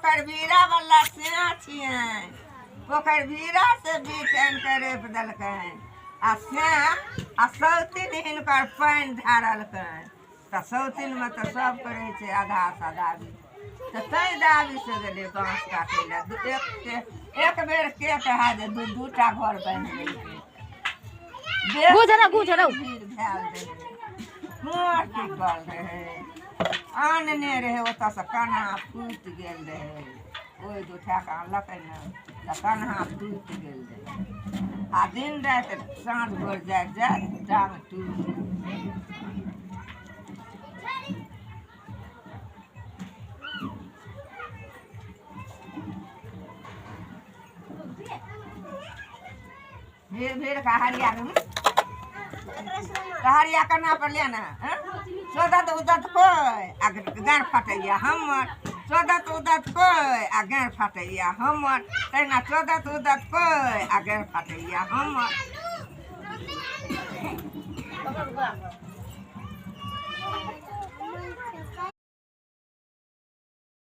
पोखर भीरा वाला सिया छिए पोखर भीरा से बीटन के रेप दलकन आ श्याम आ सौतीन हिनकर पानि ढारलकन तऽ सौतीन में तऽ सब करे छै आधा साधावी तऽ तै दावी से गेलै बाँस काटे ला एक बेर के कहा जे दू टा घर बनि गेलै गुजरा गुजरा भीड़ भेल रहै मोर टिकल रहै आनने रहे ओतऽ से कन्हा फूटि गेल रहे ओहि उठा कऽ आनलकै ने तऽ कन्हा फूटि गेल रहे आ दिन राति साँझ भोर जाइत जाइत टाँग टूटि भीड़ भीड़ का हरिया करना पर लेना सोदत उदत कोई आ गाँठ फटैया हमर सोदत उदत कोई आ गाँठ फटैया हमर तहिना सोदत उदत कोई आ गाँठ फटैया हमर